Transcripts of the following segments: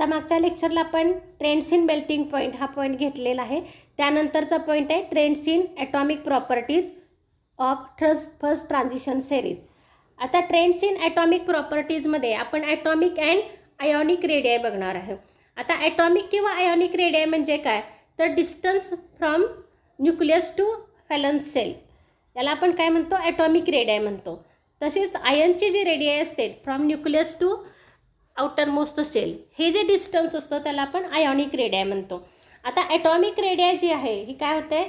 आता मागच्या लेक्चरला आपण ट्रेंड्स इन मेल्टिंग पॉईंट हा पॉईंट घेतलेला आहे. त्यानंतरचा पॉईंट आहे trends in atomic properties of first transition series. आता ट्रेंड्स इन ॲटॉमिक प्रॉपर्टीजमध्ये आपण ॲटॉमिक अँड आयोनिक रेडियाय बघणार आहे. आता ॲटॉमिक किंवा आयोनिक रेडियाय म्हणजे काय, तर distance from nucleus to valence shell, याला आपण काय म्हणतो, ॲटॉमिक रेडियाय म्हणतो. तसेच आयनची जी रेडियाय असते from nucleus to outermost shell, हे जे डिस्टन्स असतं त्याला आपण आयोनिक रेडियाय म्हणतो. आता ॲटॉमिक रेडियाय जी आहे ही काय होते,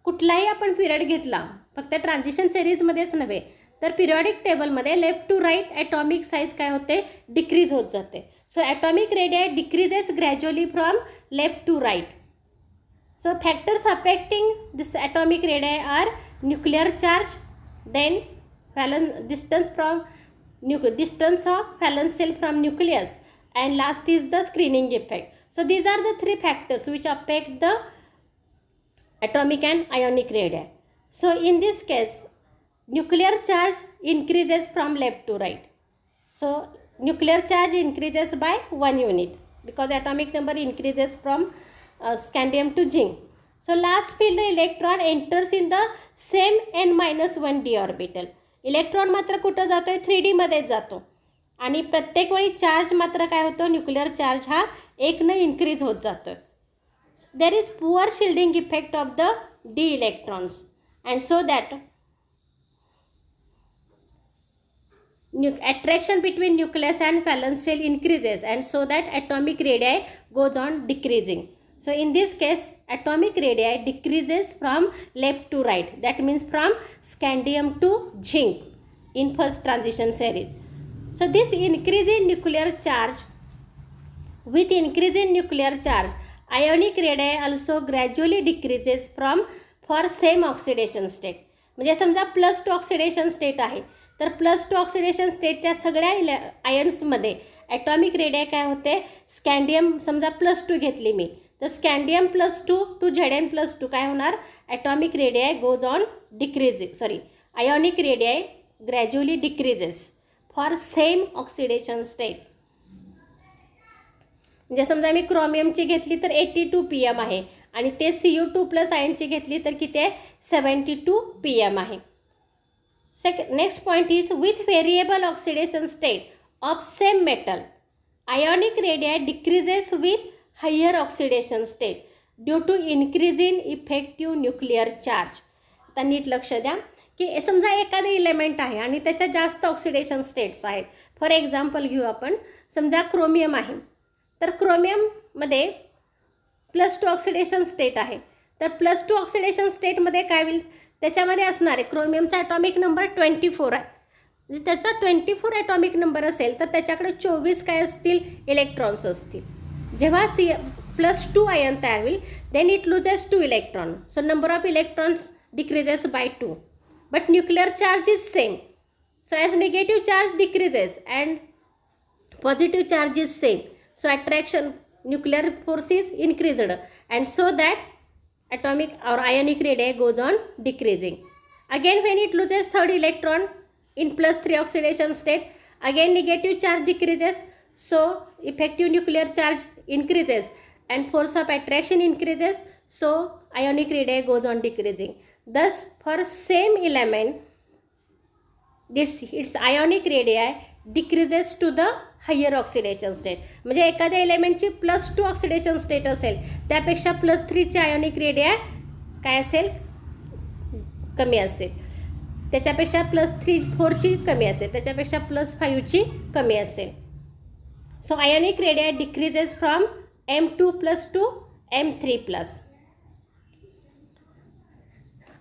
कुठलाही आपण पिरियड घेतला, फक्त ट्रान्झिशन सिरीजमध्येच नव्हे तर पिरियॉडिक टेबलमध्ये left to right atomic size काय होते, डिक्रीज होत जाते. So atomic radii decreases gradually from left to right. So factors affecting this atomic radii are nuclear charge, then distance of valence shell from nucleus, and last is the screening effect. So these are the three factors which affect the atomic and ionic radii. So in this case, nuclear charge increases from left to right. So nuclear charge increases by 1 unit because atomic number increases from scandium to zinc. So last field electron enters in the same n-1d orbital. Electron मात्र कुठं जातो आहे, 3D मध्येच जातो आणि प्रत्येक वेळी charge मात्र काय होतो, न्यूक्लिअर चार्ज हा 1 इन्क्रीज होत जातो आहे. There is poor shielding effect of the D electrons and so that attraction between nucleus and valence shell increases, and so that atomic radii goes on decreasing. So in this case, atomic radii decreases from left to right, that means from scandium to zinc in first transition series. So this increase in nuclear charge, with increase in nuclear charge, ionic radii also gradually decreases from for same oxidation state. म्हणजे समजा +2 oxidation state आहे, तर +2 oxidation स्टेटच्या सगळ्या आयन्समध्ये atomic रेडियाय काय होते, स्कॅन्डियम समजा +2 घेतली मी, तर स्कॅन्डियम +2 टू Zn+2 काय होणार, atomic radii goes on decreasing, ionic radii gradually decreases for same oxidation state. म्हणजे समजा मी क्रोमियमची घेतली तर 82 PM आहे आणि ते Cu2+ आयनची घेतली तर किती आहे, 72 PM आहे. Next point is with variable oxidation state of same metal, ionic radii decreases with higher oxidation state due to increase in effective nuclear charge. आता नीट लक्ष द्या की समजा एखादे इलेमेंट आहे आणि त्याच्या जास्त ऑक्सिडेशन स्टेट्स आहेत. फॉर एक्झाम्पल घेऊ आपण, समजा क्रोमियम आहे, तर क्रोमियममध्ये +2 ऑक्सिडेशन स्टेट आहे, तर +2 ऑक्सिडेशन स्टेटमध्ये काय होईल, त्याच्यामध्ये असणारे क्रोमियमचा ॲटॉमिक नंबर 24 आहे. म्हणजे त्याचा 24 ॲटॉमिक नंबर असेल तर त्याच्याकडे 24 काय असतील, इलेक्ट्रॉन्स असतील. जेव्हा +2 आयन तयार होईल, then it loses 2 electron, so number of electrons decreases by 2, but nuclear charge is same. So as negative charge decreases and positive charge is same, so attraction nuclear force is increased, and so that atomic or ionic radii goes on decreasing. Again when it loses third electron in +3 oxidation state, again negative charge decreases, so effective nuclear charge increases and force of attraction increases, so ionic radii goes on decreasing. Thus for same element its ionic radii decreases to the higher oxidation state. म्हणजे एखाद्या एलिमेंटची +2 oxidation state असेल त्यापेक्षा +3ची ionic radii काय असेल, कमी असेल, त्याच्यापेक्षा +4ची कमी असेल, त्याच्यापेक्षा +5ची कमी असेल. So ionic radii decreases from M2+ to M3+.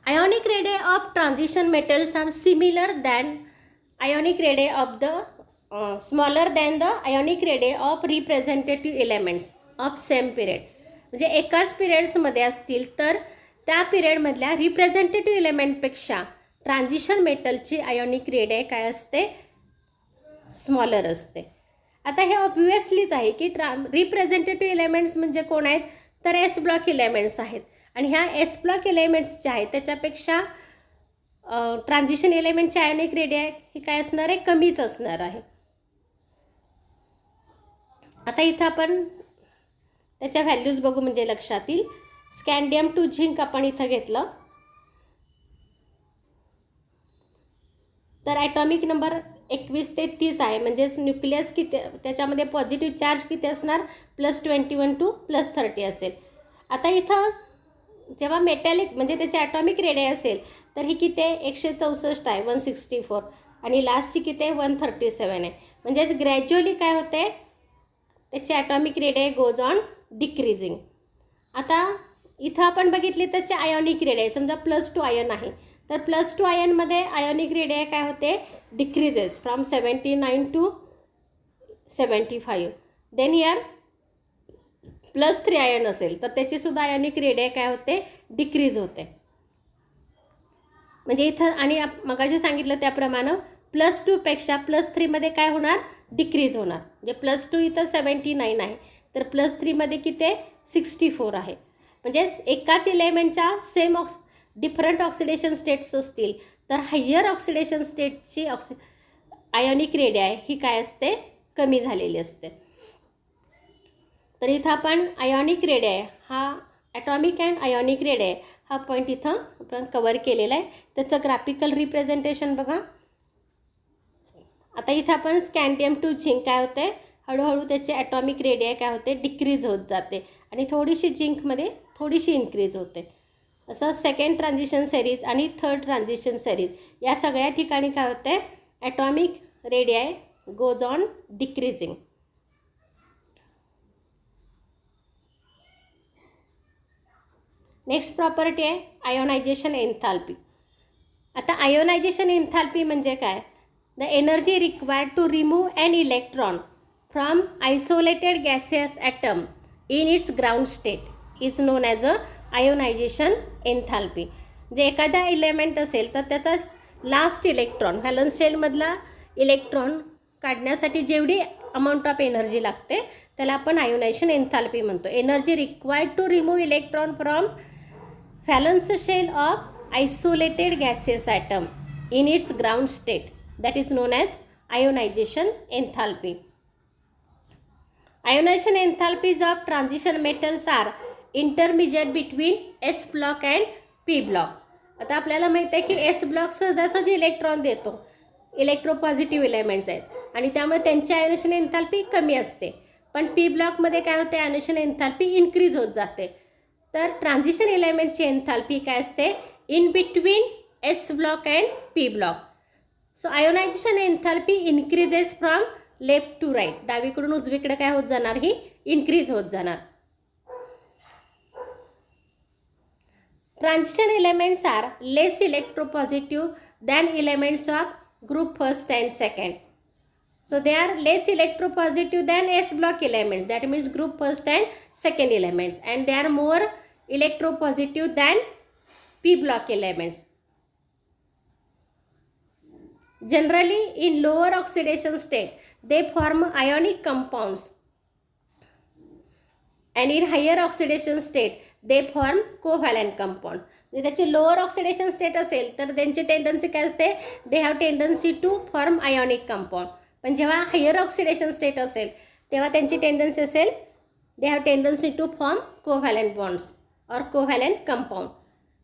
Ionic radii of transition metals are similar than ionic radii of the smaller than the ionic radii of representative elements of same period. म्हणजे एकाच पिरियड्समध्ये असतील तर त्या पिरियडमधल्या representative एलिमेंटपेक्षा transition मेटलची ionic radii काय असते, smaller असते. आता हे ऑब्वियसलीच आहे की रिप्रेझेंटेटिव्ह एलिमेंट्स म्हणजे कोण आहेत, तर S ब्लॉक एलिमेंट्स आहेत आणि ह्या S ब्लॉक एलिमेंट्स ज्या आहेत त्याच्यापेक्षा ट्रान्झिशन एलिमेंटची आयोनिक रेडियाय ही काय असणार आहे, कमीच असणार आहे. आता इथं आपण त्याच्या व्हॅल्यूज बघू म्हणजे लक्षात येईल. स्कँडियम टू झिंक आपण इथं घेतलं तर ॲटॉमिक नंबर 21 ते 30 आहे. म्हणजेच न्यूक्लियस किती, त्याच्यामध्ये पॉझिटिव्ह चार्ज किती असणार, +21 टू +30 असेल. आता इथं जेव्हा मेटॅलिक म्हणजे त्याचे ॲटॉमिक रेडियाय असेल तर ही किती आहे, 164 आहे, 164, आणि लास्टची किती आहे, 137 आहे. म्हणजेच ग्रॅज्युअली काय होते, त्याचे atomic radii goes on decreasing. आता इथं आपण बघितले त्याचे आयोनिक रेडियाय, समजा +2 आयन आहे तर +2 आयनमध्ये आयोनिक रेडियाय काय होते, decreases from 79 to 75. Then here +3 ion असेल तर त्याचीसुद्धा आयोनिक रेडियाय काय होते, डिक्रीज होते. म्हणजे इथं आणि मगाशी सांगितलं त्याप्रमाणे +2 पेक्षा +3 काय होणार, डिक्रीज होणार. म्हणजे +2 इथं 79 आहे तर +3 मध्ये किती आहे, 64 आहे. म्हणजेच एकाच इलेमेंटच्या सेम डिफरंट ऑक्सिडेशन स्टेट्स असतील तर हायर ऑक्सिडेशन स्टेटची आयोनिक रेडियाय ही काय असते, कमी झालेली असते. तर इथं आपण आयोनिक रेडियाय हा ॲटॉमिक अँड आयोनिक रेडियाय हा पॉईंट इथं आपण कवर केलेला आहे. त्याचं ग्राफिकल रिप्रेझेंटेशन बघा. आता इथं आपण स्कँडियम टू झिंक काय होते, हळूहळू त्याचे ॲटॉमिक रेडियाय काय होते, डिक्रीज होत जाते आणि थोडीशी झिंकमध्ये थोडीशी इन्क्रीज होते. असं सेकंड ट्रान्झिशन सेरीज आणि थर्ड ट्रान्झिशन सेरीज या सगळ्या ठिकाणी काय होते, atomic radii goes on decreasing. Next property आहे आयोनायझेशन एन्थाल्पी. आता आयोनायझेशन एन्थाल्पी म्हणजे काय, the energy required to remove an electron from isolated gaseous atom in its ground state is known as a ionisation enthalpy. जे एखादा element असेल तर त्याचा last electron, valence शेलमधला इलेक्ट्रॉन काढण्यासाठी जेवढी अमाऊंट ऑफ एनर्जी लागते त्याला आपण आयोनायझेशन एन्थाल्पी म्हणतो. Energy required to remove electron from valence shell of isolated gaseous atom in its ground state that is known as ionization enthalpy. Ionization enthalpies of transition metals are intermediate between S block and P block. आता आपल्याला माहित आहे की S block सहजासहजी electron देतो, electropositive elements आहेत आणि त्यामुळे त्यांची आयोनायझेशन एन्थाल्पी कमी असते. पण P ब्लॉकमध्ये काय होते, आयोनायझेशन एन्थाल्पी इन्क्रीज होत जाते. तर ट्रान्झिशन एलिमेंटची एन्थाल्पी काय असते, in between S block and P block. So ionisation enthalpy increases from left to right, डावीकडून उजवीकडे काय होत जाणार, ही इन्क्रीज होत जाणार. Transition elements are less electropositive than elements of group first and second. So they are less electropositive than S block elements, that means group first and second elements, and they are more electropositive than P block elements. Generally, in lower oxidation state, they form ionic compounds, and in higher oxidation state, they form covalent compound. म्हणजे त्याची lower oxidation state असेल तर त्यांची tendency काय असते, they have tendency to form ionic compound. पण जेव्हा higher oxidation state असेल तेव्हा त्यांची टेंडन्सी असेल, they have tendency to form covalent bonds और covalent compound.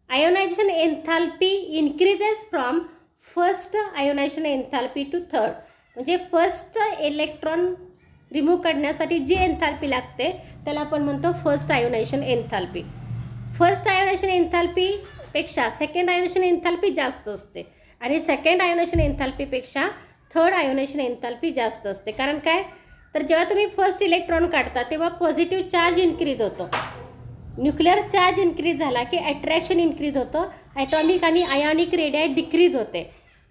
Ionisation enthalpy increases from first ionisation enthalpy to third. म्हणजे फर्स्ट इलेक्ट्रॉन रिमूव्ह करण्यासाठी जी एन्थाल्पी लागते त्याला आपण म्हणतो first ionisation enthalpy. First ionisation एन्थाल्पीपेक्षा सेकंड आयोनायझेशन एन्थाल्पी जास्त असते आणि सेकंड आयोनायझेशन एन्थाल्पीपेक्षा थर्ड आयोनायझेशन एन्थाल्पी जास्त असते. कारण काय, तर जेव्हा तुम्ही फर्स्ट इलेक्ट्रॉन काढता तेव्हा पॉझिटिव्ह चार्ज इन्क्रीज होतो, न्यूक्लिअर चार्ज इन्क्रीज झाला की अट्रॅक्शन इन्क्रीज होतं, ॲटॉमिक आणि आयोनिक रेडियाय डिक्रीज होते.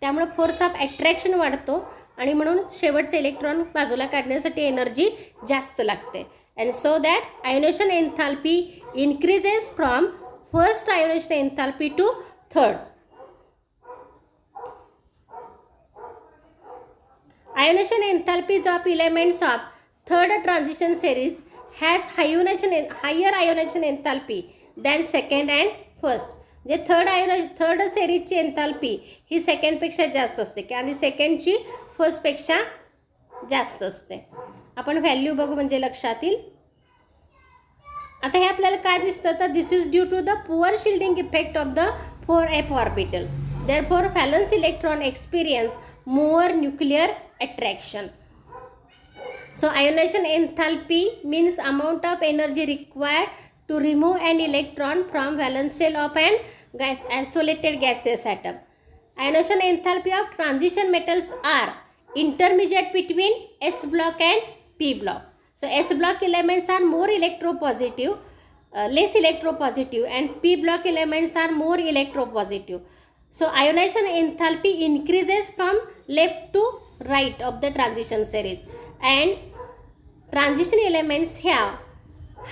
त्यामुळे फोर्स ऑफ अट्रॅक्शन वाढतो आणि म्हणून शेवटचे इलेक्ट्रॉन बाजूला काढण्यासाठी एनर्जी जास्त लागते. And so that ionisation enthalpy increases from first ionisation enthalpy to third. Ionisation enthalpies of elements of third transition series has higher ionisation enthalpy than second and first. म्हणजे third सेरीजची enthalpy ही सेकंडपेक्षा जास्त असते आणि सेकंडची फर्स्टपेक्षा जास्त असते. आपण व्हॅल्यू बघू म्हणजे लक्षात येईल. आता हे आपल्याला काय दिसतं तर this is due to the poor shielding effect of the 4f orbital. Therefore, valence electron experience more nuclear attraction. So, ionization enthalpy means amount of energy required to remove an electron from valence shell of an isolated gaseous atom. Ionization enthalpy of transition metals are intermediate between S block and P block. So, S block elements are more electropositive, less electropositive, and P block elements are more electropositive. So, ionization enthalpy increases from left to right of the transition series, and transition elements have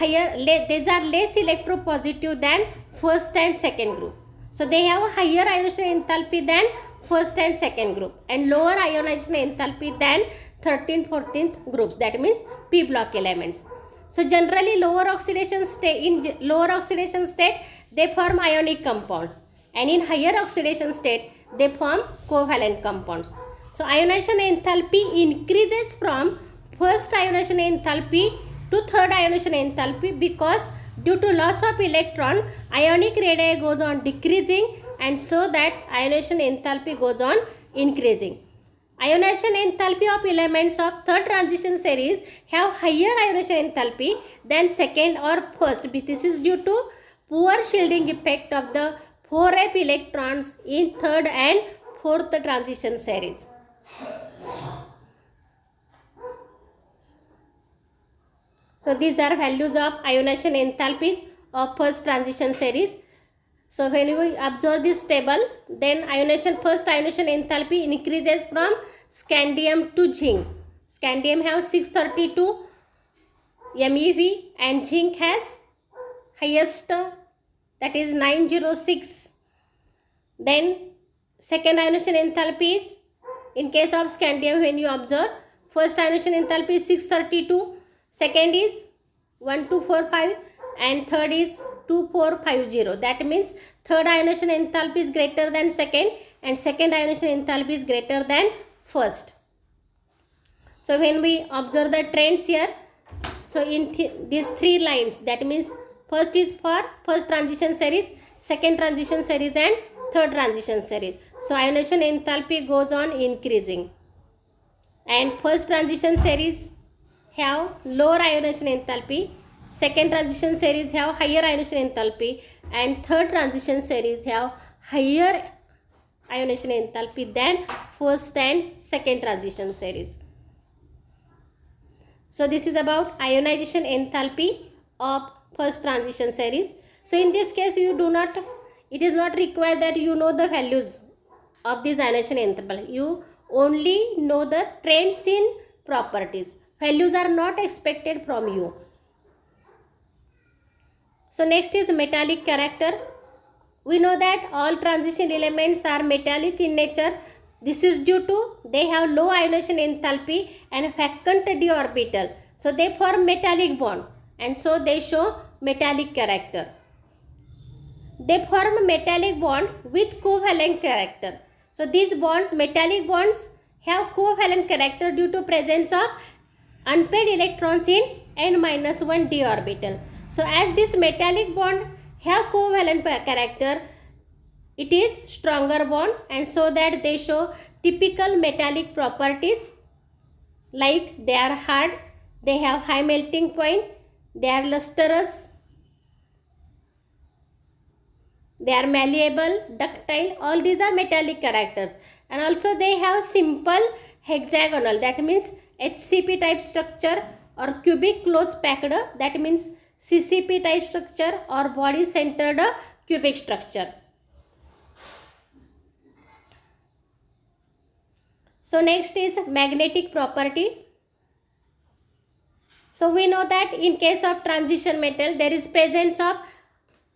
higher, these are less electropositive than first and second group. So, they have a higher ionization enthalpy than first and second group and lower ionization enthalpy than 13th, 14th groups, that means P block elements. So, generally lower oxidation state, in lower oxidation state they form ionic compounds, and in higher oxidation state they form covalent compounds. So, ionization enthalpy increases from first ionization enthalpy to third ionization enthalpy because due to loss of electron, ionic radii goes on decreasing, and so that ionization enthalpy goes on increasing. Ionization enthalpy of elements of third transition series have higher ionization enthalpy than second or first. This is due to poor shielding effect of the 4f electrons in third and fourth transition series. So, these are values of ionization enthalpies of first transition series. So, when we observe this table, then first ionization enthalpy increases from scandium to zinc. Scandium has 632 MeV and zinc has highest, that is 906. Then second ionization enthalpy is, in case of scandium, when you observe, first ionization enthalpy is 632, second is 1245, and third is 2450. That means third ionization enthalpy is greater than second, and second ionization enthalpy is greater than first. So, when we observe the trends here, so in these three lines, that means first is for first transition series, second transition series, and third transition series. So, ionization enthalpy goes on increasing, and first transition series have lower ionization enthalpy, second transition series have higher ionization enthalpy, and third transition series have higher ionization enthalpy than first and second transition series. So, this is about ionization enthalpy of first transition series. So, in this case it is not required that you know the values of this ionization enthalpy. You only know the trends in properties. Values are not expected from you. So, next is metallic character. We know that all transition elements are metallic in nature. This is due to they have low ionization enthalpy and vacant d orbital. So, they form metallic bond, and so they show metallic character. They form metallic bond with covalent character. So, these bonds, metallic bonds, have covalent character due to presence of unpaired electrons in n-1 d orbital. So, as this metallic bond have covalent character, it is stronger bond, and so that they show typical metallic properties, like they are hard, they have high melting point, they are lustrous, they are malleable, ductile. All these are metallic characters, and also they have simple hexagonal, that means HCP type structure, or cubic close packed, that means CCP type structure, or body centered cubic structure. So, next is magnetic property. So, we know that in case of transition metal, there is presence of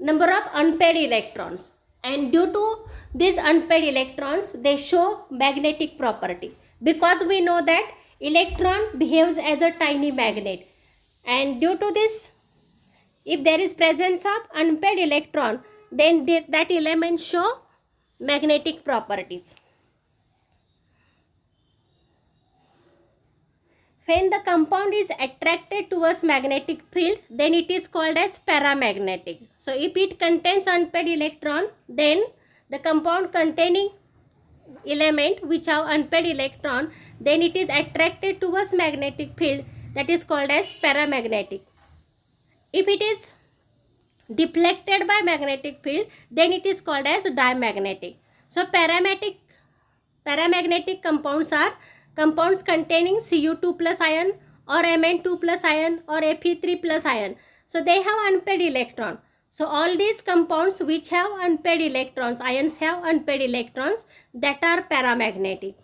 number of unpaired electrons, and due to these unpaired electrons, they show magnetic property, because we know that electron behaves as a tiny magnet, and due to this, if there is presence of unpaired electron, then that element show magnetic properties. When the compound is attracted towards magnetic field, then it is called as paramagnetic. So if it contains unpaired electron, then the compound containing element which have unpaired electron, then it is attracted towards magnetic field, that is called as paramagnetic. If it is deflected by magnetic field, then it is called as diamagnetic. So paramagnetic compounds are compounds containing Cu2 plus ion or Mn2 plus ion or Fe3 plus ion. So they have unpaired electron. So all these compounds which have unpaired electrons, ions have unpaired electrons, that are paramagnetic.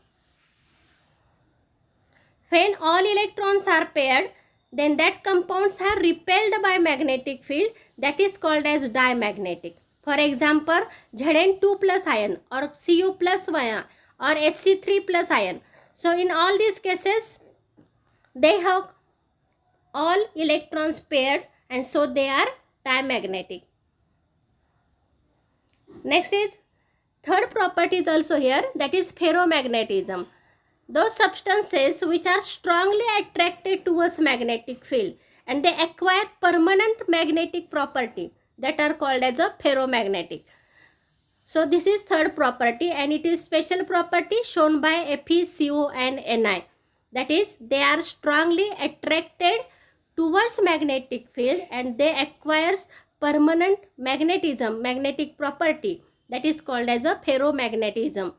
When all electrons are paired, then that compounds are repelled by magnetic field, that is called as diamagnetic. For example, Zn2 plus ion or Cu plus ion or Sc3 plus ion. So in all these cases, they have all electrons paired, and so they are diamagnetic. Next is third property is also here, that is ferromagnetism. Those substances which are strongly attracted towards magnetic field and they acquire permanent magnetic property, that are called as a ferromagnetic. So this is third property, and it is special property shown by Fe, Co and Ni. That is, they are strongly attracted towards magnetic field and they acquires permanent magnetism, magnetic property, that is called as a ferromagnetism.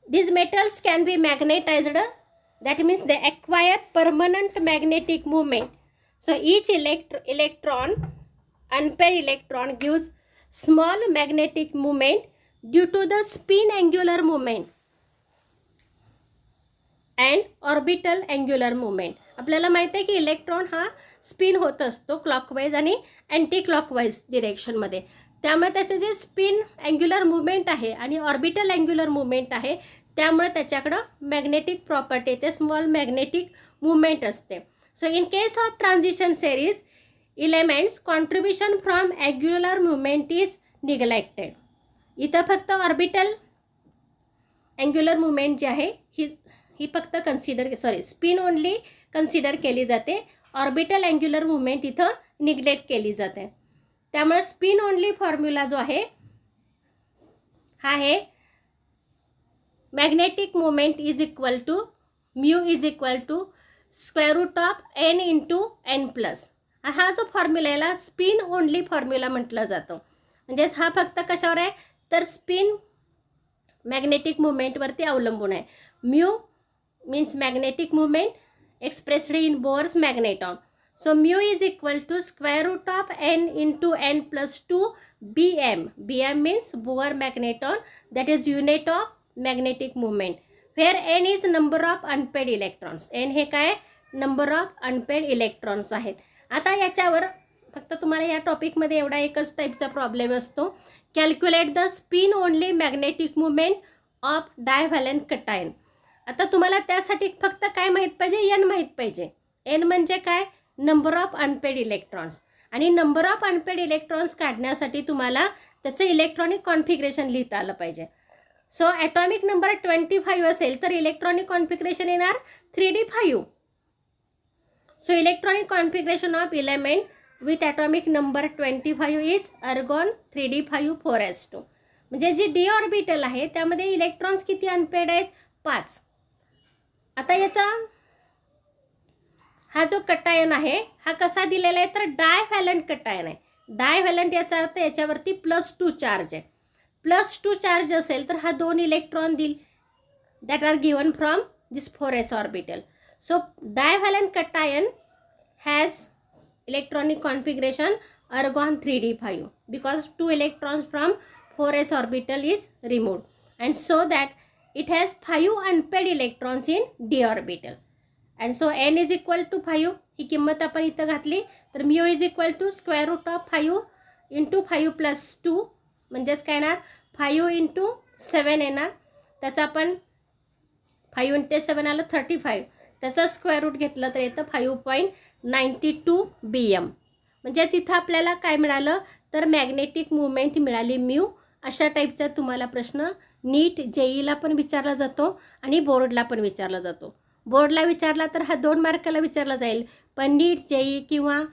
These metals can be magnetized, that means they acquire permanent magnetic movement. So each electron, unpaired electron, gives small magnetic movement due to the spin angular movement and orbital angular movement. आपल्याला माहिती आहे की electron हा spin होत असतो clockwise आणि anti clockwise डिरेक्शनमध्ये. त्यामुळे त्याचे जे स्पिन अँग्युलर मुवमेंट आहे आणि ऑर्बिटल अँग्युलर मुवमेंट आहे, त्यामुळे त्याच्याकडं मॅग्नेटिक प्रॉपर्टी येते, स्मॉल मॅग्नेटिक मुवमेंट असते. So in case of transition series elements, contribution from angular movement is neglected. इथं फक्त ऑर्बिटल अँग्युलर मुवमेंट जी आहे ही फक्त स्पिन ओनली कन्सिडर केली जाते. ऑर्बिटल अँग्युलर मुवमेंट इथं निग्लेक्ट केली जाते. त्यामुळे स्पिन ओनली फॉर्म्युला जो आहे हा आहे magnetic moment is equal to mu is equal to square root of n into n plus. हा जो फॉर्म्युला याला स्पिन ओनली फॉर्म्युला म्हटलं जातं. म्हणजेच हा फक्त कशावर आहे तर स्पिन मॅग्नेटिक मुवमेंटवरती अवलंबून आहे. Mu means magnetic movement expressed in Bohr's magneton. So mu is equal to square root of n into n plus 2 Bm. Bm means Bohr magneton, that is unit of magnetic movement, where n is number of unpaired electrons. n हे काय number of unpaired electrons आहेत. आता याच्यावर फक्त तुम्हाला या टॉपिकमध्ये एवढा एकच टाईपचा प्रॉब्लेम असतो, calculate the spin only magnetic movement of डायव्हॅलेंट cation. आता तुम्हाला त्यासाठी फक्त काय माहीत पाहिजे, एन माहीत पाहिजे. एन म्हणजे काय नंबर ऑफ अनपेड इलेक्ट्रॉन्स, आणि नंबर ऑफ अनपेड इलेक्ट्रॉन्स काढण्यासाठी तुम्हाला त्याचं इलेक्ट्रॉनिक कॉन्फिगरेशन लिहिता आलं पाहिजे. सो ॲटॉमिक नंबर 25 असेल तर इलेक्ट्रॉनिक कॉन्फिगरेशन येणार 3d5. So electronic configuration of element with atomic number 25 is अर्गॉन 3d5 4s2. म्हणजे जी डी ऑर्बिटल आहे त्यामध्ये इलेक्ट्रॉन्स किती अनपेड आहेत 5. आता याचा हा जो कटायन आहे हा कसा दिलेला आहे तर डायव्हॅलंट कटायन आहे. डायव्हॅलंट याचा अर्थ याच्यावरती +2 चार्ज आहे. +2 चार्ज असेल तर हा 2 इलेक्ट्रॉन देईल, that are given from this 4s orbital. So divalent cation has electronic configuration argon 3d5 because 2 electrons from 4s orbital is removed, and so that it has 5 unpaired electrons in d orbital. And so n is equal to 5. ही किंमत आपण इथं घातली तर mu is equal to square root of 5 into 5 plus 2 म्हणजेच काय येणार 5 into 7 येणार. त्याचा आपण 5 into 7 आलं 35. त्याचा स्क्वेअर रूट घेतलं तर येतं 5.92 Bm. म्हणजेच इथं आपल्याला काय मिळालं तर मॅग्नेटिक मुवमेंट मिळाली म्यू. अशा टाईपचा तुम्हाला प्रश्न नीट JEEला पण विचारला जातो आणि बोर्डला पण विचारला जातो. बोर्डला विचारला तर हा 2 मार्काला विचारला जाईल, पण नीट JEE किंवा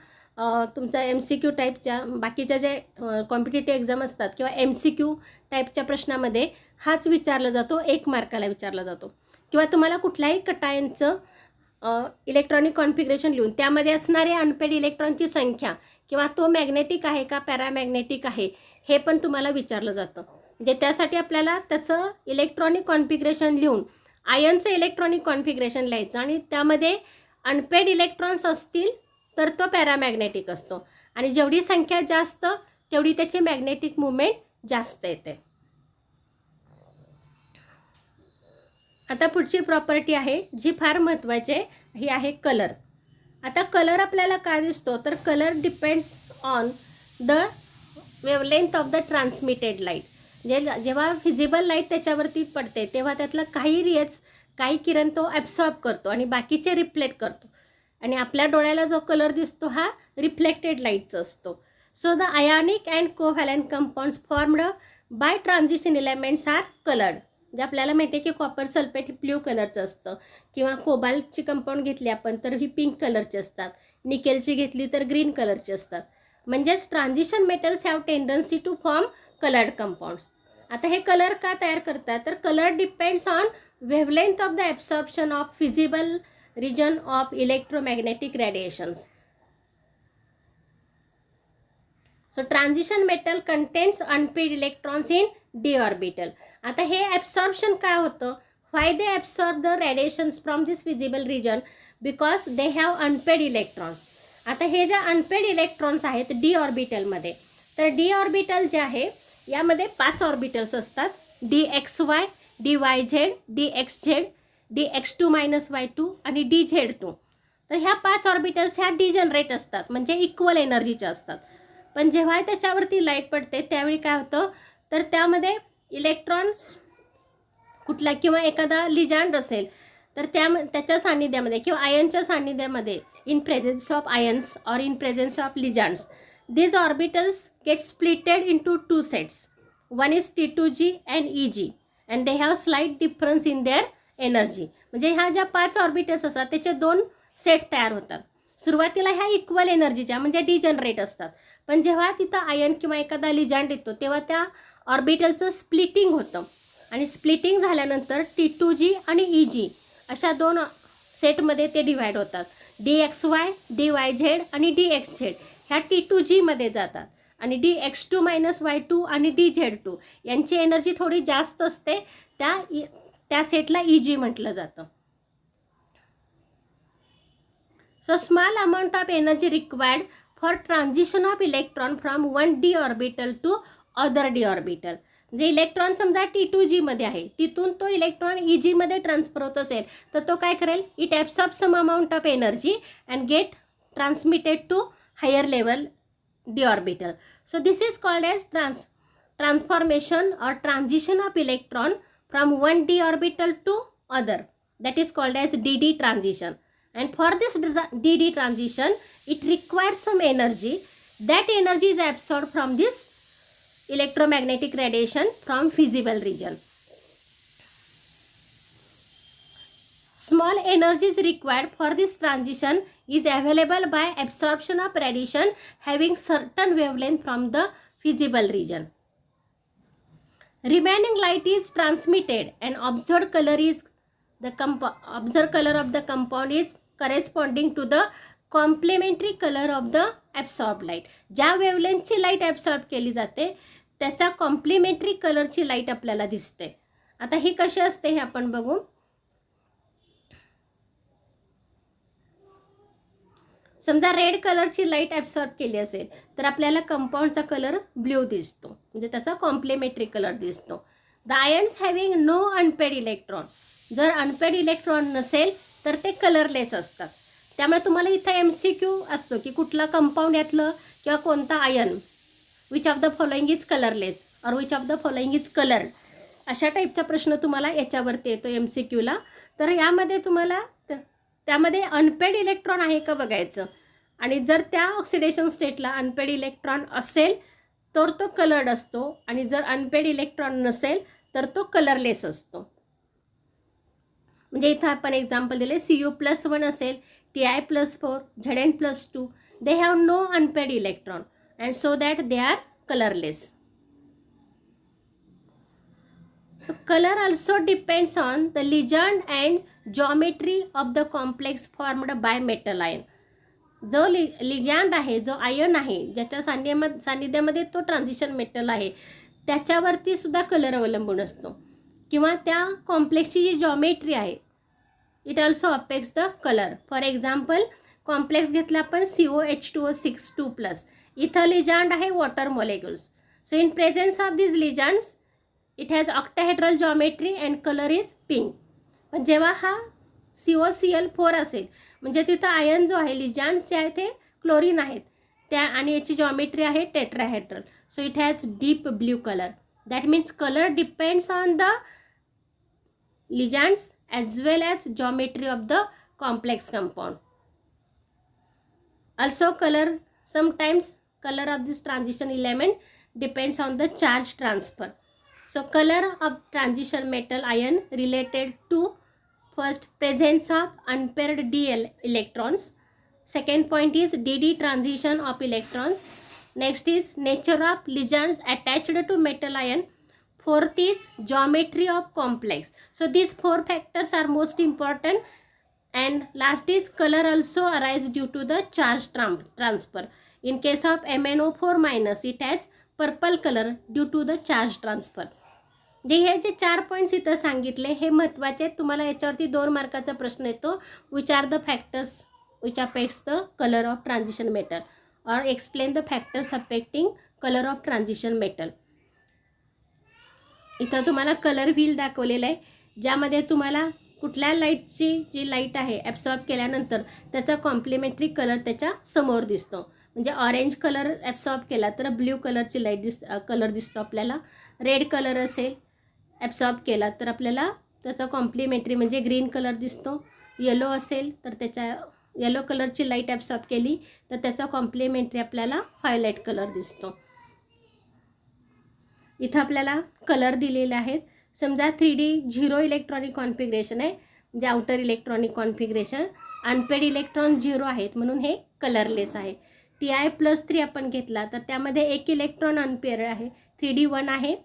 तुमचा MCQ टाईपच्या बाकीच्या जे कॉम्पिटिटिव्ह एक्झाम असतात किंवा MCQ टाईपच्या प्रश्नामध्ये हाच विचारला जातो, 1 मार्काला विचारला जातो. किंवा तुम्हाला कुठल्याही कटायनचं इलेक्ट्रॉनिक कॉन्फिगरेशन लिहून त्यामध्ये असणारे अनपेड इलेक्ट्रॉनची संख्या किंवा तो मॅग्नेटिक आहे का पॅरामॅग्नेटिक आहे हे पण तुम्हाला विचारलं जातं. म्हणजे त्यासाठी आपल्याला त्याचं इलेक्ट्रॉनिक कॉन्फिगरेशन लिहून आयनचं इलेक्ट्रॉनिक कॉन्फिगरेशन लिहायचं आणि त्यामध्ये अनपेड इलेक्ट्रॉन्स असतील तर तो पॅरामॅग्नेटिक असतो आणि जेवढी संख्या जास्त तेवढी त्याची मॅग्नेटिक मुवमेंट जास्त येते. आता पुढची प्रॉपर्टी आहे जी फार महत्त्वाची आहे, ही आहे कलर. आता कलर आपल्याला का दिसतो तर colour depends on the wavelength of the transmitted light. म्हणजे जेव्हा व्हिजिबल लाईट त्याच्यावरती पडते तेव्हा त्यातलं काही किरण तो ॲब्सॉर्ब करतो आणि बाकीचे रिफ्लेक्ट करतो आणि आपल्या डोळ्याला जो कलर दिसतो हा रिफ्लेक्टेड लाईटचा असतो. So the ionic and covalent compounds formed by transition elements are coloured. म्हणजे आपल्याला माहिती आहे की कॉपर सल्फेट हे ब्ल्यू कलरचं असतं किंवा कोबाल्टची कंपाऊंड घेतली आपण तर ही पिंक कलरची असतात, निकेलची घेतली तर ग्रीन कलरची असतात. म्हणजेच transition metals have tendency to form coloured compounds. आता हे कलर का तयार करतात तर colour depends on wavelength of the absorption of visible region of electromagnetic radiations. So transition metal contains unpaired electrons in D orbital. आता हे absorption काय होतं, why they absorb the radiations from this visible region because they have unpaired electrons. आता हे ज्या unpaired electrons आहेत D ऑर्बिटलमध्ये, तर डी ऑर्बिटल जे आहे यामध्ये 5 ऑर्बिटल्स असतात, DXY, DYZ, DXZ, DX2-Y2 आणि DZ2. तर ह्या 5 ऑर्बिटल्स ह्या डिजनरेट असतात म्हणजे इक्वल एनर्जीच्या असतात. पण जेव्हा त्याच्यावरती लाईट पडते त्यावेळी काय होतं तर त्यामध्ये इलेक्ट्रॉन्स कुठला किंवा एखादा लिजँड असेल तर त्याच्या सान्निध्यामध्ये किंवा आयनच्या सान्निध्यामध्ये in presence of ions or in presence of ligands these orbitals get splitted into 2 sets. One is T2G and EG and they have slight difference in their energy. म्हणजे ह्या ज्या 5 ऑर्बिटल्स असतात त्याचे 2 सेट तयार होतात. सुरुवातीला ह्या इक्वल एनर्जीच्या म्हणजे डिजनरेट असतात, पण जेव्हा तिथं आयन किंवा एखादा लिजँड येतो तेव्हा त्या ऑर्बिटलचं स्प्लिटिंग होतं आणि स्प्लिटिंग झाल्यानंतर T2G आणि EG अशा 2 सेटमध्ये ते डिवाईड होतात. DXY, DYZ आणि DXZ ह्या T2G मध्ये जातात आणि DX2-Y2 आणि DZ2 यांची एनर्जी थोडी जास्त असते, त्या सेटला EG म्हटलं जातं. So small amount of energy required for transition of electron from 1 d orbital to other d orbital. म्हणजे इलेक्ट्रॉन समजा T2G मध्ये आहे, तिथून तो इलेक्ट्रॉन EG मध्ये ट्रान्सफर होत असेल तर तो काय करेल, it absorb some amount of energy and get transmitted to higher level d orbital. So this is called as transformation or transition of electron from one d orbital to other. That is called as DD transition. And for this DD transition, it requires some energy. That energy is absorbed from this electromagnetic radiation from visible region. Small energy is required for this transition is available by absorption of radiation having certain wavelength from the visible region. Remaining light is transmitted and observed color of the compound is corresponding to the complementary color of the absorbed light. ज्या वेवलेंथची light absorb केली जाते त्याचा complementary कलरची light आपल्याला दिसते. आता ही कशी असते हे आपण बघू. समजा रेड कलरची लाईट ॲब्सॉर्ब केली असेल तर आपल्याला कंपाऊंडचा कलर ब्ल्यू दिसतो, म्हणजे त्याचा कॉम्प्लिमेंटरी कलर दिसतो. The ions having no unpaired electron, जर अनपेड इलेक्ट्रॉन नसेल तर ते कलरलेस असतात. त्यामुळे तुम्हाला इथं MCQ असतो की कुठला कंपाऊंड यातलं किंवा कोणता ion, which of the following is colourless और which of the following is coloured, अशा टाईपचा प्रश्न तुम्हाला याच्यावरती येतो MCQला. तर यामध्ये तुम्हाला त्यामध्ये अनपेड इलेक्ट्रॉन आहे का बघायचं आणि जर त्या ऑक्सिडेशन स्टेटला अनपेड इलेक्ट्रॉन असेल तर तो कलर्ड असतो आणि जर अनपेड इलेक्ट्रॉन नसेल तर तो कलरलेस असतो. म्हणजे इथं आपण एक्झाम्पल दिले, Cu+1 असेल, Ti+4, Zn+2, they have no unpaired electron and so that they are colourless. So color also depends on the ligand and geometry of the complex formed by metal ion. जो लिगॅन्ड आहे, जो ion आहे, ज्याच्या सान्निध्यामध्ये तो transition metal आहे, त्याच्यावरती सुद्धा colour अवलंबून असतो. किंवा त्या कॉम्प्लेक्सची जी जॉमेट्री आहे, it also affects the colour. For example, complex घेतला आपण COH2O6 इथं लिगॅन्ड आहे water molecules. So in presence of this ligands it has octahedral geometry and colour is pink. पण जेव्हा हा COCl4 असेल, म्हणजेच इथं आयन जो आहे, लिगॅन्ड्स जे आहे ते क्लोरीन आहेत, त्या आणि याची जॉमेट्री आहे tetrahedral. So it has deep blue colour. That means colour depends on the ligands as well as geometry of the complex compound. Also sometimes color of this transition element depends on the charge transfer. So color of transition metal ion related to first presence of unpaired d electrons. Second point is dd transition of electrons. Next is nature of ligands attached to metal ion. Fourth is geometry of complex. So these 4 factors are most important. And last is color also arise due to the charge transfer. In case of MnO4 minus, it has purple color due to the charge transfer. जे हे जे 4 points इथं सांगितले हे महत्त्वाचे आहेत. तुम्हाला याच्यावरती 2 मार्काचा प्रश्न येतो. Which are the factors which affects the colour of transition metal, और explain the factors affecting colour of transition metal. इथं तुम्हाला कलर व्हील दाखवलेलं आहे, ज्यामध्ये तुम्हाला कुठल्या लाईटची जी लाईट आहे ॲब्सॉर्ब केल्यानंतर त्याचा कॉम्प्लिमेंटरी कलर त्याच्या समोर दिसतो. म्हणजे ऑरेंज कलर ॲब्सॉर्ब केला तर ब्ल्यू कलरची लाईट कलर दिसतो आपल्याला. रेड कलर असेल ॲब्सॉर्ब केला तर आपल्याला त्याचा कॉम्प्लिमेंटरी म्हणजे ग्रीन कलर दिसतो. येलो असेल तर त्याच्या येलो कलरची लाईट ॲब्सॉर्ब केली तर त्याचा कॉम्प्लिमेंटरी आपल्याला व्हायलेट कलर दिसतो. इथं आपल्याला कलर दिलेले आहेत. समजा 3D 0 इलेक्ट्रॉनिक कॉन्फिगरेशन आहे, म्हणजे outer electronic configuration. Unpaired electron 0 आहेत म्हणून हे कलरलेस आहे. Ti+3 आपण घेतला तर त्यामध्ये 1 इलेक्ट्रॉन अनपेड आहे, 3D 1 आहे,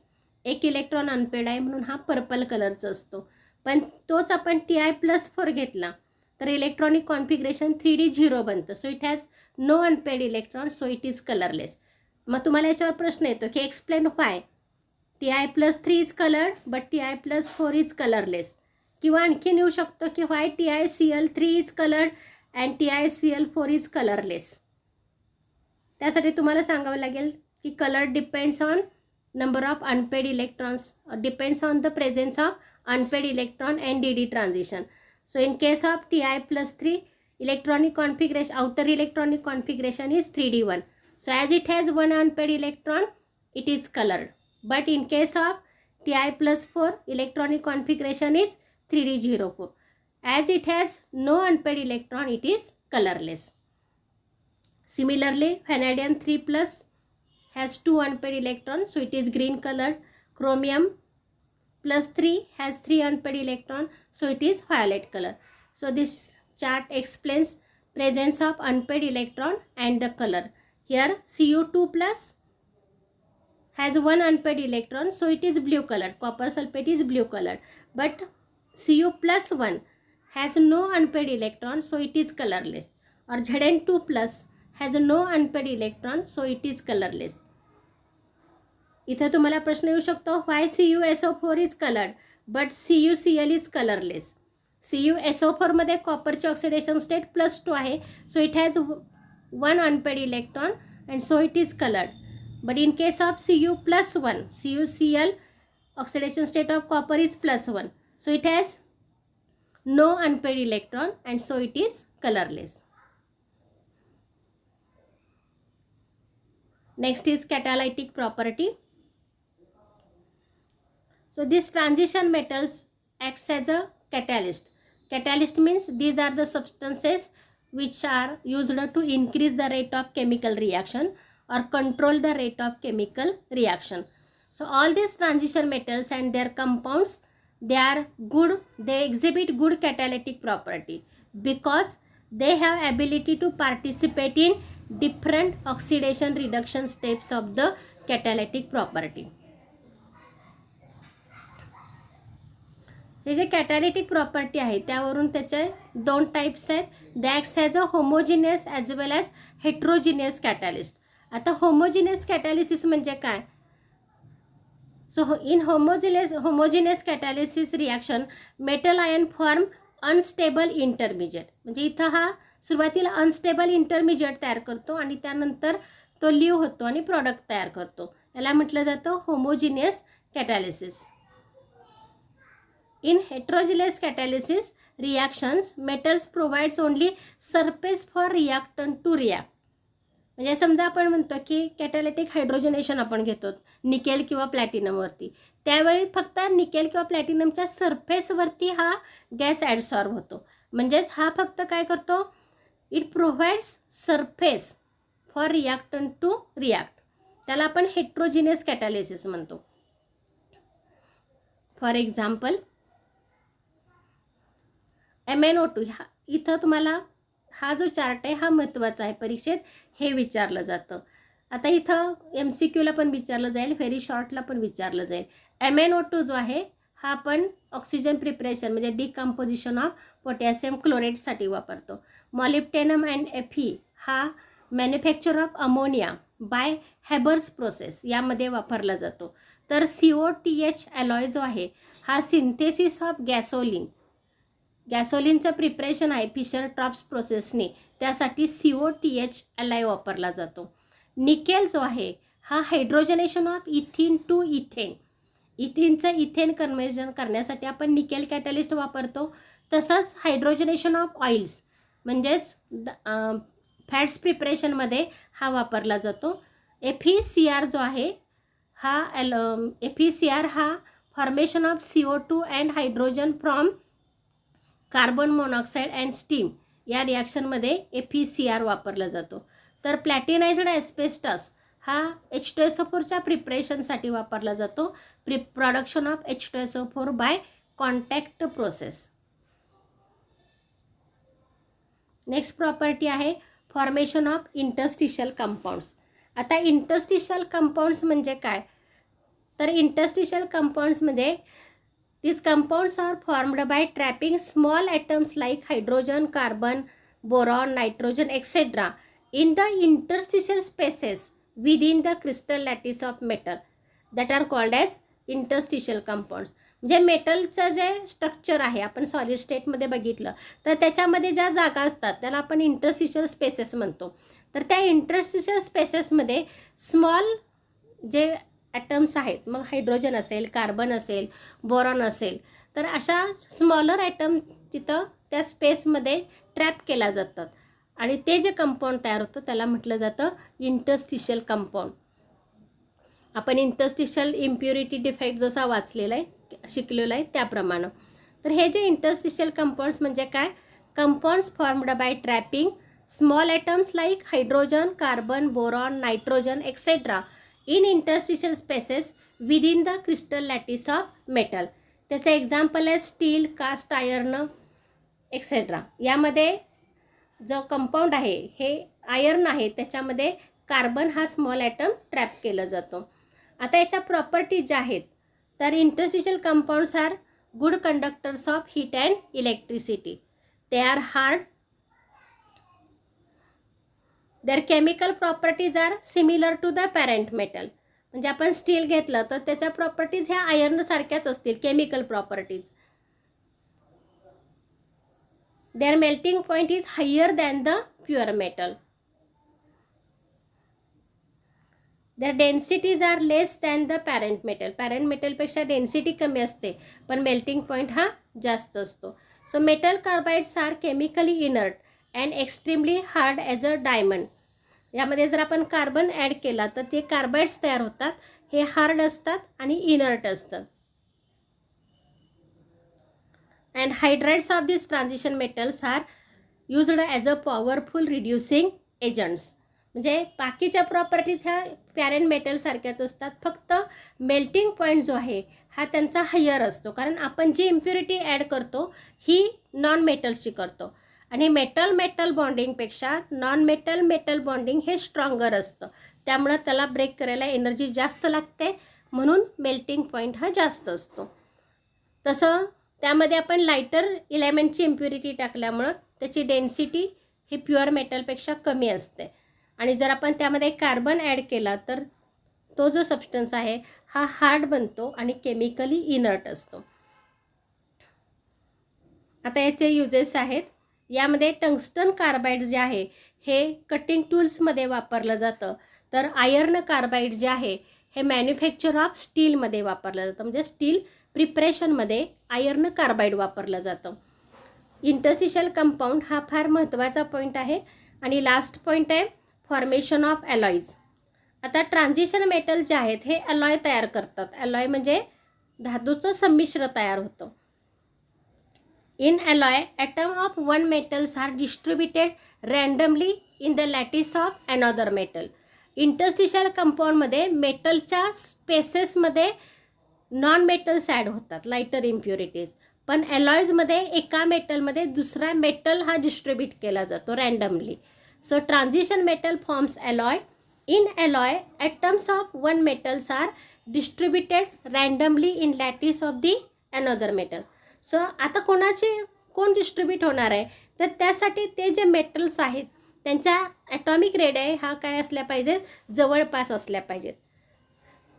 1 इलेक्ट्रॉन अनपेड आहे म्हणून हा पर्पल कलरचा असतो. पण तोच आपण Ti+4 घेतला तर इलेक्ट्रॉनिक कॉन्फिगरेशन 3D 0 बनतं. So it has no unpaired electron, so it is colourless. मग तुम्हाला याच्यावर प्रश्न येतो की explain why Ti+3 is coloured but Ti+4 is colourless. किंवा आणखीन येऊ शकतो की why TiCl3 is coloured and TiCl4 is colourless. त्यासाठी तुम्हाला सांगावं लागेल की colour depends on number of unpaired electrons, depends on the presence of unpaired electron and d transition. So in case of Ti+3 electronic configuration, outer electronic configuration is 3D1. So as it has one unpaired electron, it is colored. But in case of Ti+4, electronic configuration is 3D04. As it has no unpaired electron, it is colorless. Similarly, vanadium 3+ has 2 unpaired electrons, so it is green colored. Chromium +3 has 3 unpaired electrons, so it is violet color. So this chart explains presence of unpaired electron and the color. Here Cu2+ has 1 unpaired electron, so it is blue color. Copper sulfate is blue color. But Cu+1 has no unpaired electron, so it is colorless. Or Zn2+ has no unpaired electron, so it is colorless. इथं तुम्हाला प्रश्न येऊ शकतो, why CuSO4 is colored but CuCl is colorless. CuSO4 मध्ये कॉपरची oxidation state +2 आहे, so it has 1 unpaired electron and so it is coloured. But in case of Cu+1, CuCl oxidation state of copper is +1, so it has no unpaired electron and so it is colourless. Next is catalytic property. So this transition metals acts as a catalyst. Catalyst means these are the substances which are used to increase the rate of chemical reaction or control the rate of chemical reaction. So all these transition metals and their compounds, they are good, they exhibit good catalytic property because they have ability to participate in different oxidation reduction steps of the catalytic property. हे जे कॅटॅलिटिक property आहे त्यावरून त्याचे दोन types आहेत. That's has a homogeneous as well as heterogeneous catalyst. आता homogeneous catalysis म्हणजे काय? So in homogeneous catalysis reaction metal ion form unstable intermediate. म्हणजे इथं हा सुरुवातीला अनस्टेबल इंटरमिजिएट तयार करतो आणि त्यानंतर तो लिव्ह होतो आणि प्रॉडक्ट तयार करतो. याला म्हटलं जातं homogeneous कॅटॅलिसिस. In heterogeneous catalysis reactions, metals provides only surface for reactant to react. म्हणजे समजा आपण म्हणतो की कॅटॅलिटिक हायड्रोजनेशन आपण घेतो निकेल किंवा प्लॅटिनमवरती, त्यावेळी फक्त निकेल किंवा प्लॅटिनमच्या सरफेसवरती हा गॅस ॲडसॉर्ब होतो. म्हणजेच हा फक्त काय करतो, it provides surface for reactant to react. त्याला आपण हेट्रोजिनियस कॅटॅलिसिस म्हणतो. For example MnO2. इथं तुम्हाला हा जो चार्ट आहे हा महत्त्वाचा आहे, परीक्षेत हे विचारलं जातं. आता इथं MCQला पण विचारलं जाईल, व्हेरी शॉर्टला पण विचारलं जाईल. MnO2 जो आहे हा आपण ऑक्सिजन प्रिपरेशन म्हणजे डिकम्पोजिशन ऑफ पोटॅशियम क्लोराईडसाठी वापरतो. मॉलिब्डेनम अँड Fe हा manufacture of ammonia by Haber's process यामध्ये वापरला जातो. तर COTH अलॉय जो आहे हा सिंथेसिस ऑफ गॅसोलिनचं प्रिपरेशन आहे फिशर ट्रॉप्स प्रोसेसने, त्यासाठी COTH अलॉय वापरला जातो. निकेल जो आहे हा hydrogenation of ethyne to ethane. इथिनचं इथेन कन्व्हर्जन करण्यासाठी आपण निकेल कॅटॅलिस्ट वापरतो. तसंच हायड्रोजनेशन ऑफ ऑइल्स म्हणजेच फॅट्स प्रिपरेशनमध्ये हा वापरला जातो. FeCr जो आहे हा FeCr हा formation of CO2 and hydrogen from carbon monoxide and steam या रिॲक्शनमध्ये FeCr वापरला जातो. तर प्लॅटिनायझ्ड ॲस्बेस्टस हा H2SO4च्या प्रिपरेशनसाठी वापरला जातो. Production of H2SO4 by contact process. Next property आहे फॉर्मेशन ऑफ इंटरस्टिशियल कंपाऊंड्स. आता इंटरस्टिशियल कंपाऊंड्स म्हणजे काय? तर इंटरस्टिशियल कंपाऊंड्समध्ये these compounds are formed by trapping small atoms like hydrogen, carbon, boron, nitrogen, etc. in the interstitial spaces within the crystal lattice of metal that are called as interstitial compounds. म्हणजे मेटलचं जे structure आहे आपण solid स्टेटमध्ये बघितलं तर त्याच्यामध्ये ज्या जागा असतात त्याला आपण इंटरस्टिशियल स्पेसेस म्हणतो. तर त्या इंटरस्टिशियल स्पेसेसमध्ये स्मॉल जे ॲटम्स आहेत, मग हायड्रोजन असेल, कार्बन असेल, बोरॉन असेल, तर अशा स्मॉलर ॲटम तिथं त्या स्पेसमध्ये ट्रॅप केल्या जातात आणि ते जे कंपाऊंड तयार होतं त्याला म्हटलं जातं इंटरस्टिशियल कंपाऊंड. आपण इंटरस्टिशियल इम्प्युरिटी डिफेक्ट जसा वाचलेला आहे शिकलेला आहे त्याप्रमाणे. तर हे जे इंटरस्टिशियल कंपाऊंड्स म्हणजे काय? Compounds formed by trapping small atoms like hydrogen, carbon, boron, nitrogen etcetera in interstitial spaces within the crystal lattice of metal. त्याचं एक्झाम्पल आहे स्टील, कास्ट आयर्न एक्सेट्रा. यामध्ये जो कंपाऊंड आहे हे आयर्न आहे, त्याच्यामध्ये कार्बन हा स्मॉल ॲटम ट्रॅप केला जातो. आता याच्या प्रॉपर्टीज ज्या आहेत तर interstitial compounds are good conductors of heat and electricity. They are hard. Their chemical properties are similar to the parent metal. म्हणजे आपण स्टील घेतलं तर त्याच्या प्रॉपर्टीज ह्या आयर्नसारख्याच असतील chemical properties. Their melting point is higher than the pure metal. Their densities are less than the parent metal. Parent मेटलपेक्षा density कमी असते पण मेल्टिंग पॉईंट हा जास्त असतो. So metal carbides are chemically inert and extremely hard as a diamond. यामध्ये जर आपण कार्बन ॲड केला तर जे कार्बाइड्स तयार होतात हे हार्ड असतात आणि इनर्ट असतात. And hydrides of this transition metals are used as a powerful reducing agents. म्हणजे बाकीच्या प्रॉपर्टीज ह्या पॅरेंट मेटलसारख्याच असतात, फक्त मेल्टिंग पॉईंट जो आहे हा त्यांचा हायर असतो, कारण आपण जी इम्प्युरिटी ॲड करतो ही नॉन मेटल्सची करतो आणि मेटल मेटल बॉन्डिंगपेक्षा नॉन मेटल मेटल बॉन्डिंग हे स्ट्रॉंगर असतं, त्यामुळं त्याला ब्रेक करायला एनर्जी जास्त लागते, म्हणून मेल्टिंग पॉईंट हा जास्त असतो. तसं त्यामध्ये आपण लायटर इलेमेंटची इम्प्युरिटी टाकल्यामुळं त्याची डेन्सिटी ही प्युअर मेटलपेक्षा कमी असते आणि जर आपण त्यामध्ये कार्बन ॲड केला तर तो जो सबस्टन्स आहे हा हार्ड बनतो आणि केमिकली इनर्ट असतो. आता याचे युजेस आहेत. यामध्ये टंगस्टन कार्बाईड जे आहे हे कटिंग टूल्समध्ये वापरलं जातं, तर आयर्न कार्बाईड जे आहे हे मॅन्युफॅक्चर ऑफ स्टीलमध्ये वापरलं जातं, म्हणजे स्टील प्रिपरेशनमध्ये आयर्न कार्बाईड वापरलं जातं. इंटरस्टिशियल कंपाऊंड हा फार महत्त्वाचा पॉईंट आहे. आणि लास्ट पॉईंट आहे फॉर्मेशन ऑफ अलॉईज. आता ट्रान्झिशन मेटल जे आहेत हे अलॉय तयार करतात. अलॉय म्हणजे धातूचं संमिश्र तयार होतं. In alloy atom of one metals are distributed randomly in the lattice of another metal. Interstitial कंपाऊंडमध्ये मेटलच्या स्पेसेसमध्ये नॉन मेटल्स ॲड होतात, लायटर इम्प्युरिटीज, पण अलॉयजमध्ये एका मेटलमध्ये दुसरा मेटल हा डिस्ट्रीब्यूट केला जातो randomly. So transition metal forms alloy. In alloy atoms of one metals are distributed randomly in lattice of the another metal. So आता कोण डिस्ट्रीब्यूट होणार आहे, तर त्यासाठी ते जे मेटल्स आहेत त्यांच्या ॲटॉमिक रेडियाई हा काय असल्या पाहिजेत, जवळपास असल्या पाहिजेत.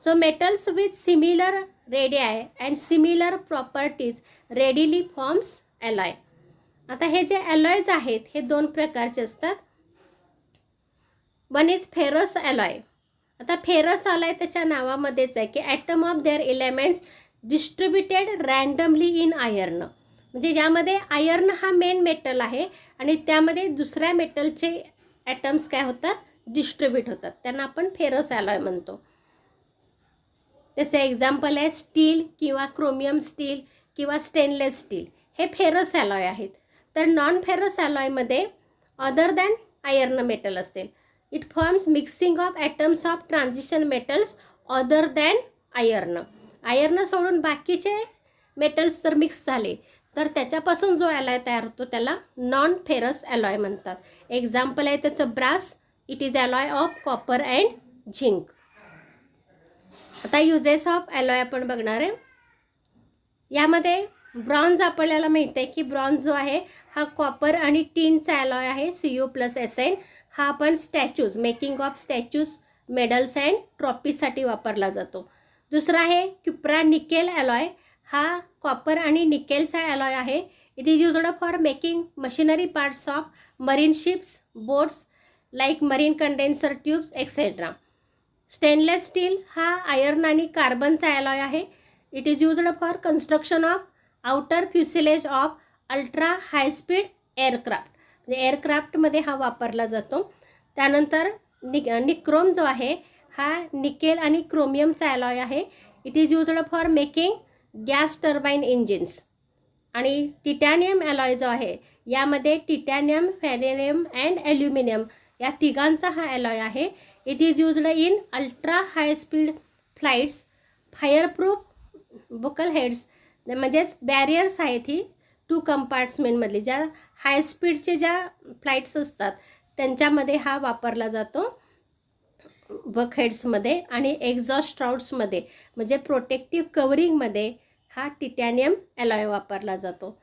So metals with similar radii and similar properties readily forms alloy. आता हे जे अलॉयज आहेत हे दोन प्रकारचे असतात. One is ferrous alloy. आता फेरस अलॉय त्याच्या नावामध्येच आहे की atom of their elements distributed randomly in iron, म्हणजे ज्यामध्ये आयर्न हा मेन मेटल आहे आणि त्यामध्ये दुसऱ्या मेटलचे ॲटम्स काय होतात, डिस्ट्रीब्यूट होतात, त्यांना आपण फेरस अलॉय म्हणतो. त्याचे एक्झाम्पल आहे स्टील किंवा क्रोमियम स्टील किंवा स्टेनलेस स्टील, हे फेरस अलॉय आहेत. तर नॉन फेरस अलॉयमध्ये अदर दॅन आयर्न मेटल असतील. It forms mixing of atoms of transition metals other than iron. Iron सोडून बाकीचे मेटल्स जर मिक्स झाले तर त्याच्यापासून जो अलॉय तयार होतो त्याला नॉन फेरस अलॉय म्हणतात. एक्झाम्पल आहे त्याचं brass. It is alloy of copper and zinc. आता युजेस ऑफ अलॉय आपण बघणार आहे. यामध्ये ब्रॉन्झ आपल्याला माहीत आहे की ब्रॉन्झ जो आहे हा कॉपर आणि टीनचा अलॉय आहे, Cu+Sn. हा आपण statues, making of statues, medals and ट्रॉफीसाठी वापरला जातो. दुसरा आहे क्युप्रा निकेल अलॉय. हा कॉपर आणि निकेलचा अलॉय आहे. It is used for making machinery parts of marine ships, boats like marine condenser tubes etcetera. Stainless steel हा आयर्न आणि कार्बनचा अलॉय आहे. It is used for construction of outer fuselage of ultra high speed aircraft, म्हणजे एअरक्राफ्टमध्ये हा वापरला जातो. त्यानंतर निक्रोम जो आहे हा निकेल आणि क्रोमियमचा अलॉय आहे. It is used for making gas turbine engines. आणि टिटॅनियम अलॉय जो आहे यामध्ये टिटॅनियम, फेरेनियम अँड ॲल्युमिनियम या तिघांचा हा अलॉय आहे. It is used in ultra high speed flights, fireproof bulkheads, म्हणजेच बॅरियर्स आहेत ही 2 कंपार्ट्समेंटमधली, ज्या हाय स्पीडचे ज्या फ्लाईट्स असतात त्यांच्यामध्ये हा वापरला जातो बकहेड्समध्ये. आणि एक्झॉस्ट स्ट्राउट्समध्ये म्हणजे प्रोटेक्टिव्ह कवरिंगमध्ये हा टिटॅनियम अलॉय वापरला जातो.